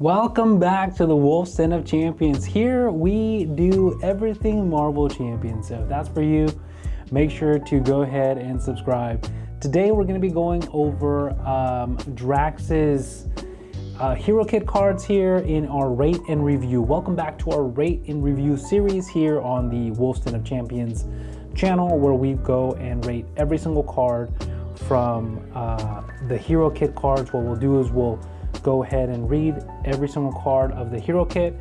Welcome back to the Wolf's Den of Champions. Here we do everything Marvel Champions. So if that's for you, make sure to go ahead and subscribe. Today we're going to be going over Drax's hero kit cards here in our rate and review. Welcome back to our rate and review series here on the Wolf's Den of Champions channel, where we go and rate every single card from the hero kit cards. What we'll do is we'll go ahead and read every single card of the hero kit,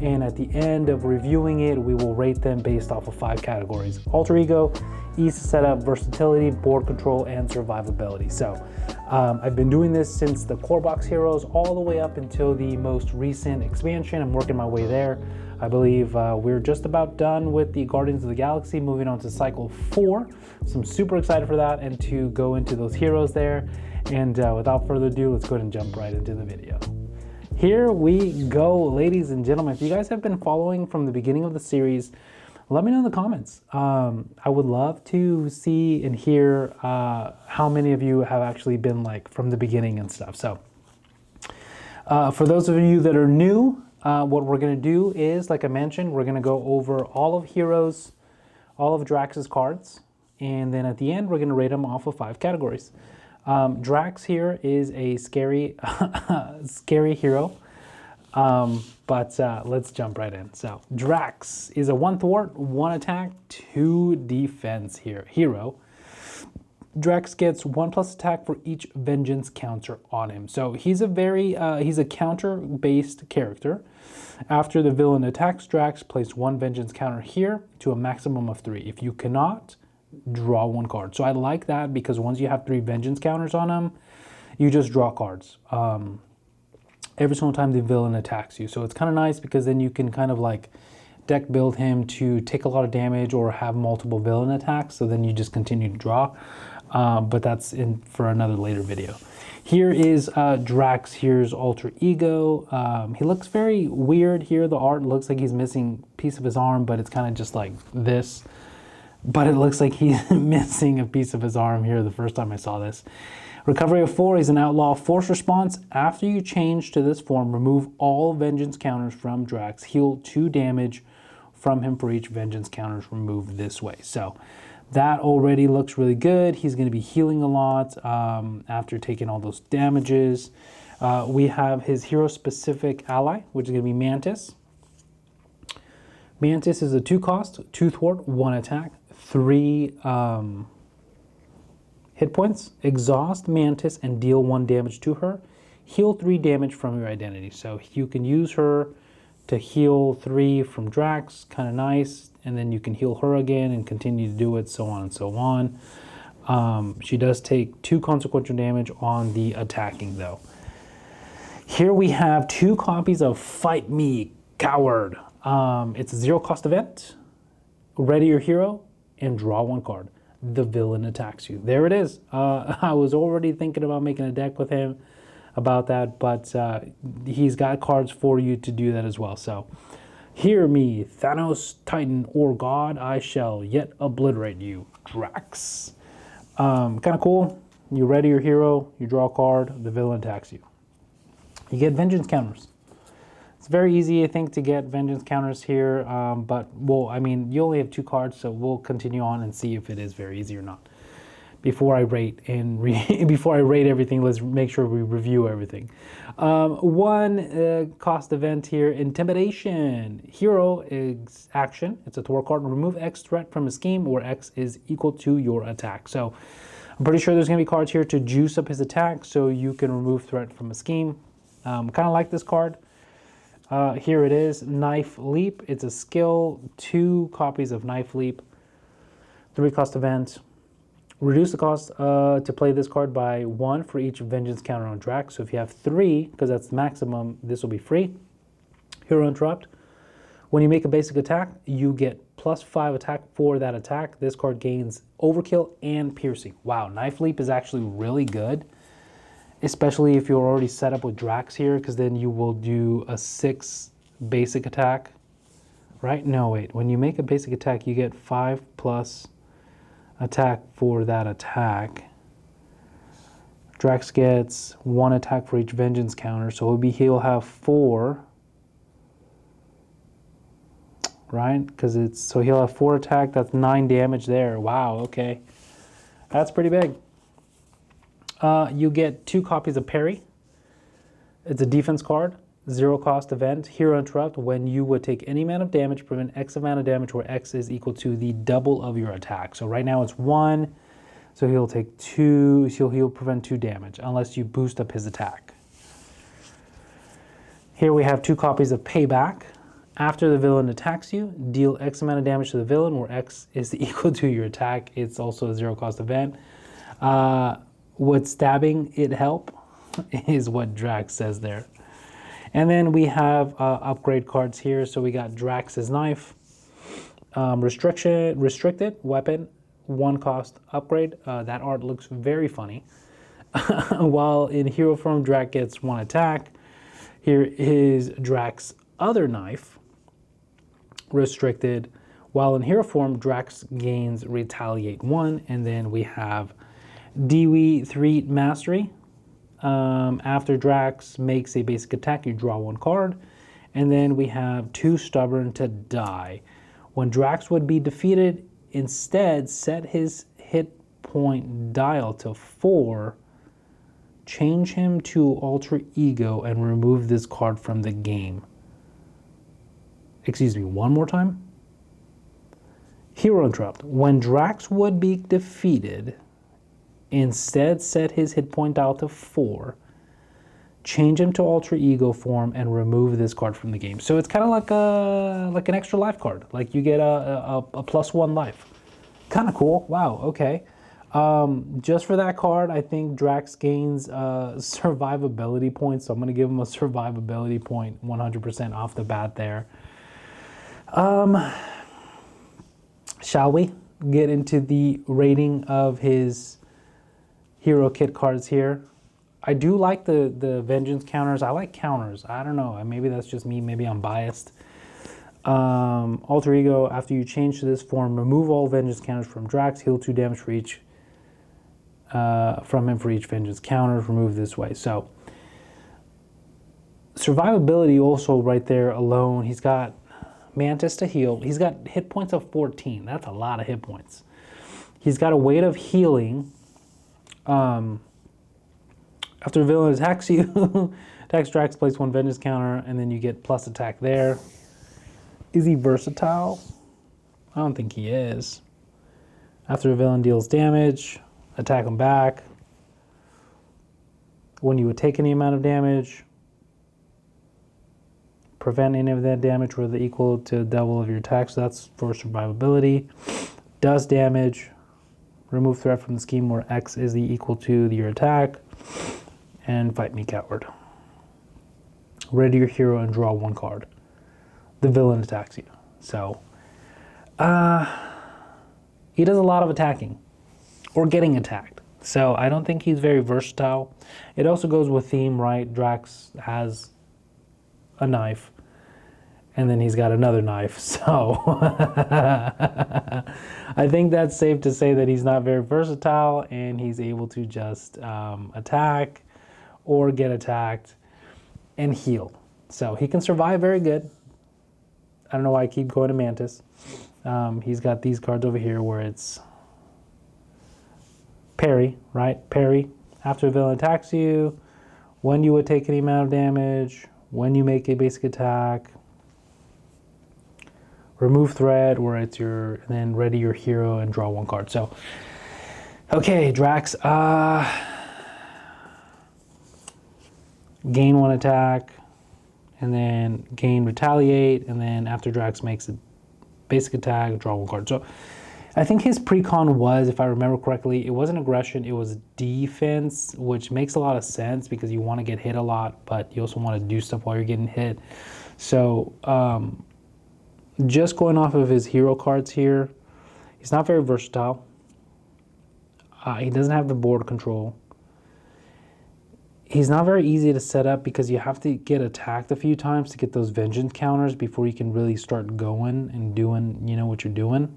and at the end of reviewing it, we will rate them based off of 5 categories: alter ego, ease to set up, versatility, board control, and survivability. So I've been doing this since the core box heroes all the way up until the most recent expansion. I'm working my way there. I believe we're just about done with the Guardians of the Galaxy, moving on to cycle 4. So I'm super excited for that and to go into those heroes there. And without further ado, let's go ahead and jump right into the video. Here we go, ladies and gentlemen. If you guys have been following from the beginning of the series, let me know in the comments. I would love to see and hear how many of you have actually been like from the beginning and stuff. So for those of you that are new, what we're going to do is, like I mentioned, we're going to go over all of Heroes, all of Drax's cards, and then at the end, we're going to rate them off of 5 categories. Drax here is a scary, scary hero, but let's jump right in. So Drax is a 1 thwart, 1 attack, 2 defense hero. Drax gets 1+ attack for each vengeance counter on him. So he's a he's a counter-based character. After the villain attacks Drax, place 1 vengeance counter here to a maximum of 3. If you cannot, draw 1 card. So I like that because once you have 3 vengeance counters on him, you just draw cards every single time the villain attacks you. So it's kind of nice because then you can kind of like deck build him to take a lot of damage or have multiple villain attacks. So then you just continue to draw. But that's in for another later video. Here is Drax. Here's alter ego. He looks very weird here. The art looks like he's missing a piece of his arm, but it's kind of just like this. But it looks like he's missing a piece of his arm here the first time I saw this. Recovery of 4, he's an outlaw. Force response: after you change to this form, remove all vengeance counters from Drax. Heal 2 damage from him for each vengeance counters removed this way. So that already looks really good. He's going to be healing a lot after taking all those damages. We have his hero-specific ally, which is going to be Mantis. Mantis is a 2 cost, 2 thwart, 1 attack, 3 hit points. Exhaust Mantis and deal 1 damage to her. Heal 3 damage from your identity. So you can use her to heal 3 from Drax, kind of nice, and then you can heal her again and continue to do it, so on and so on. She does take 2 consequential damage on the attacking though. Here we have 2 copies of Fight Me, Coward. It's a 0 cost event. Ready your hero and draw 1 card. The villain attacks you. There it is. I was already thinking about making a deck with him about that, but he's got cards for you to do that as well. So, hear me, Thanos, Titan, or God, I shall yet obliterate you, Drax. Kind of cool. You ready your hero, you draw a card, the villain attacks you. You get vengeance counters. It's very easy, I think, to get vengeance counters here, but well, I mean, you only have 2 cards, so we'll continue on and see if it is very easy or not. Before I rate before I rate everything, let's make sure we review everything. 1 cost event here: Intimidation. Hero is action. It's a thwart card. Remove X threat from a scheme, where X is equal to your attack. So I'm pretty sure there's going to be cards here to juice up his attack, so you can remove threat from a scheme. Kind of like this card. Here it is, Knife Leap. It's a skill, 2 copies of Knife Leap, 3 cost event. Reduce the cost to play this card by 1 for each vengeance counter on Drax. So if you have 3, because that's the maximum, this will be free. Hero Interrupt. When you make a basic attack, you get +5 attack for that attack. This card gains overkill and piercing. Wow, Knife Leap is actually really good, especially if you're already set up with Drax here, because then you will do a 6 basic attack, right? No, wait. When you make a basic attack, you get 5+ attack for that attack. Drax gets 1 attack for each vengeance counter, so he'll have 4, right? Because so he'll have 4 attack. That's 9 damage there. Wow. Okay, that's pretty big. You get 2 copies of Parry. It's a defense card, 0 cost event. Hero Interrupt. When you would take any amount of damage, prevent X amount of damage, where X is equal to the double of your attack. So right now it's 1. So he'll take 2, so he'll prevent 2 damage unless you boost up his attack. Here we have 2 copies of Payback. After the villain attacks you, deal X amount of damage to the villain, where X is equal to your attack. It's also a 0 cost event. Would stabbing it help? Is what Drax says there. And then we have upgrade cards here. So we got Drax's knife, restricted weapon, 1 cost upgrade. That art looks very funny. While in hero form, Drax gets 1 attack. Here is Drax's other knife, restricted. While in hero form, Drax gains retaliate 1. And then we have Dewey 3 mastery. After Drax makes a basic attack, you draw 1 card. And then we have 2 stubborn to die. When Drax would be defeated, instead set his hit point dial to 4, change him to alter ego, and remove this card from the game. Excuse me, one more time. Hero Interrupt. When Drax would be defeated, instead set his hit point dial to 4, change him to alter ego form, and remove this card from the game. So it's kind of like an extra life card. Like you get a +1 life. Kind of cool. Wow. Okay. Just for that card, I think Drax gains survivability points. So I'm going to give him a survivability point 100% off the bat there. Shall we get into the rating of his hero kit cards here? I do like the vengeance counters. I like counters. I don't know. Maybe that's just me. Maybe I'm biased. Alter ego. After you change to this form, remove all vengeance counters from Drax. Heal 2 damage for each from him for each vengeance counter. Remove this way. So survivability also right there alone. He's got Mantis to heal. He's got hit points of 14. That's a lot of hit points. He's got a weight of healing. After a villain attacks you, attacks Drax, place 1 vengeance counter, and then you get plus attack there. Is he versatile? I don't think he is. After a villain deals damage, attack him back. When you would take any amount of damage, prevent any of that damage with equal to double of your attack. So that's for survivability. Does damage. Remove threat from the scheme where X is equal to your attack. And fight me, coward. Ready your hero and draw 1 card. The villain attacks you. So, he does a lot of attacking. Or getting attacked. So I don't think he's very versatile. It also goes with theme, right? Drax has a knife. And then he's got another knife. So I think that's safe to say that he's not very versatile and he's able to just attack or get attacked and heal. So he can survive very good. I don't know why I keep going to Mantis. He's got these cards over here where it's parry, right? Parry. After a villain attacks you, when you would take any amount of damage, when you make a basic attack, remove threat, where it's and then ready your hero and draw 1 card. So, okay, Drax, gain 1 attack, and then gain retaliate, and then after Drax makes a basic attack, draw 1 card. So, I think his precon was, if I remember correctly, it wasn't aggression, it was defense, which makes a lot of sense because you want to get hit a lot, but you also want to do stuff while you're getting hit. So, just going off of his hero cards here, he's not very versatile. He doesn't have the board control. He's not very easy to set up because you have to get attacked a few times to get those vengeance counters before you can really start going and doing, what you're doing.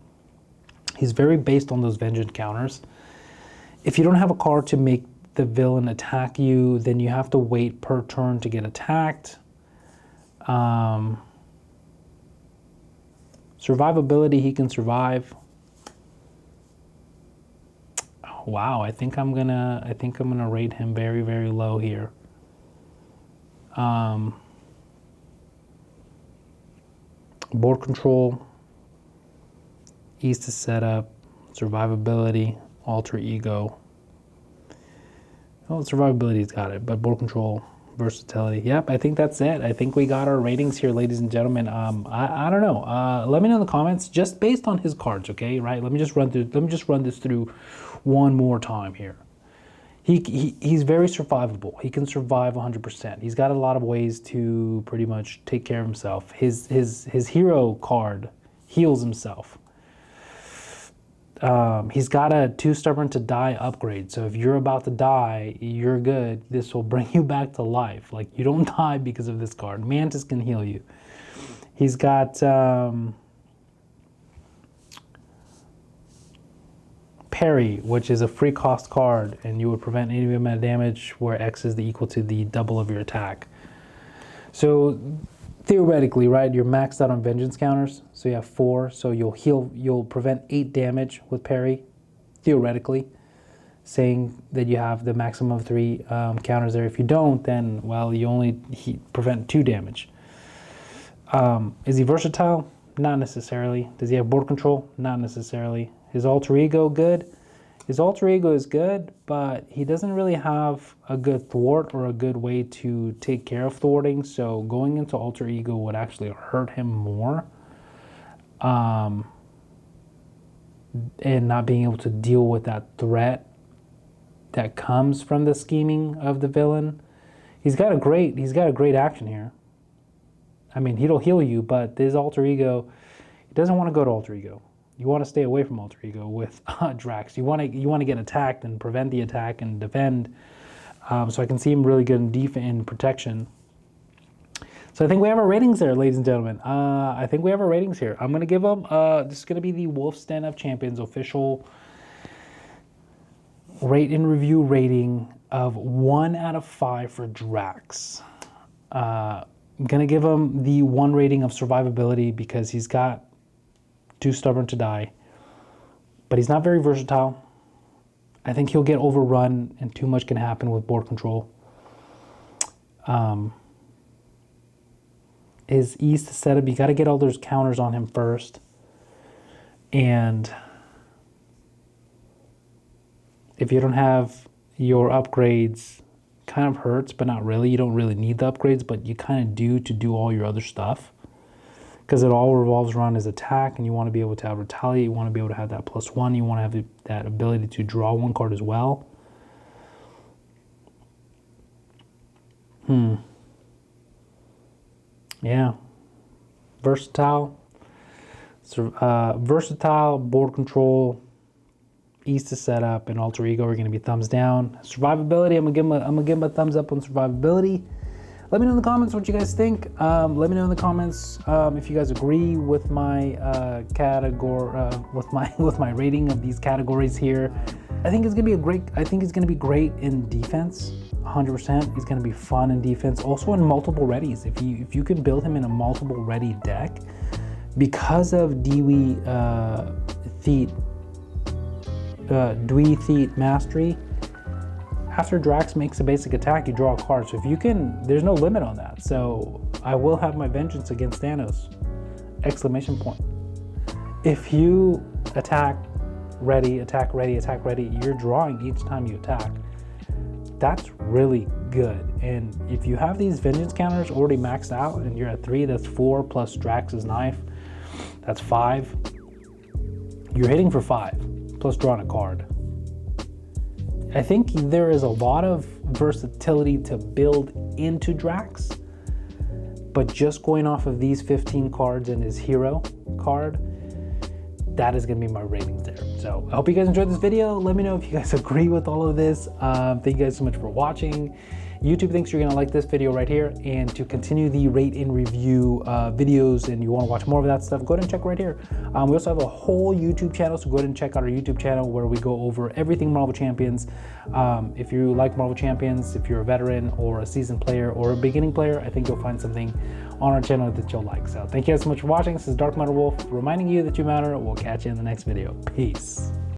He's very based on those vengeance counters. If you don't have a card to make the villain attack you, then you have to wait per turn to get attacked. Survivability, he can survive. Oh, wow, I think I'm gonna rate him very, very low here. Board control, ease to set up, survivability, alter ego. Well, survivability's got it, but board control, versatility. Yep, I think that's it. I think we got our ratings here, ladies and gentlemen. I don't know. Let me know in the comments, just based on his cards, okay? Right? Let me just run this through one more time here. He's very survivable. He can survive 100%. He's got a lot of ways to pretty much take care of himself. His hero card heals himself. He's got a too stubborn to die upgrade. So if you're about to die, you're good. This will bring you back to life. Like, you don't die because of this card. Mantis can heal you. He's got parry, which is a free cost card, and you would prevent any amount of damage where X is equal to the double of your attack. So theoretically, right, you're maxed out on vengeance counters, so you have 4, so you'll prevent 8 damage with parry, theoretically, saying that you have the maximum of 3 counters there. If you don't, then, well, you only prevent 2 damage. Is he versatile? Not necessarily. Does he have board control? Not necessarily. His alter ego, good. His alter ego is good, but he doesn't really have a good thwart or a good way to take care of thwarting, so going into alter ego would actually hurt him more. And not being able to deal with that threat that comes from the scheming of the villain. He's got a great action here. I mean, he'll heal you, but his alter ego, he doesn't want to go to alter ego. You want to stay away from alter ego with Drax. You want to get attacked and prevent the attack and defend. So I can see him really good in defense and protection. So I think we have our ratings there, ladies and gentlemen. I think we have our ratings here. I'm gonna give them. This is gonna be the Wolf's Den of Champions official rate and review rating of 1 out of 5 for Drax. I'm gonna give him the 1 rating of survivability because he's got too stubborn to die, but he's not very versatile. I think he'll get overrun and too much can happen with board control. His ease to set up, you got to get all those counters on him first, and if you don't have your upgrades, kind of hurts, but not really. You don't really need the upgrades, but you kind of do to do all your other stuff, because it all revolves around his attack, and you want to be able to have retaliate, you want to be able to have that +1, you want to have that ability to draw 1 card as well. Yeah. Versatile. Versatile, board control, ease to set up, and alter ego are going to be thumbs down. Survivability, I'm gonna give him a thumbs up on survivability. Let me know in the comments what you guys think. Let me know in the comments if you guys agree with my category, with my rating of these categories here. I think it's gonna be great in defense, 100%. He's gonna be fun in defense, also in multiple readies. If you can build him in a multiple ready deck, because of Dewey Theat Mastery. After Drax makes a basic attack, you draw a card. So if you can, there's no limit on that. So I will have my vengeance against Thanos! Exclamation point. If you attack ready, attack ready, attack ready, you're drawing each time you attack. That's really good. And if you have these vengeance counters already maxed out and you're at 3, that's 4 plus Drax's knife, that's 5. You're hitting for 5 plus drawing a card. I think there is a lot of versatility to build into Drax, but just going off of these 15 cards and his hero card, that is going to be my ratings there. So I hope you guys enjoyed this video. Let me know if you guys agree with all of this. Thank you guys so much for watching. YouTube thinks you're gonna like this video right here, and to continue the rate and review videos, and you wanna watch more of that stuff, go ahead and check right here. We also have a whole YouTube channel, so go ahead and check out our YouTube channel where we go over everything Marvel Champions. If you like Marvel Champions, if you're a veteran or a seasoned player or a beginning player, I think you'll find something on our channel that you'll like. So thank you guys so much for watching. This is Dark Matter Wolf reminding you that you matter. We'll catch you in the next video. Peace.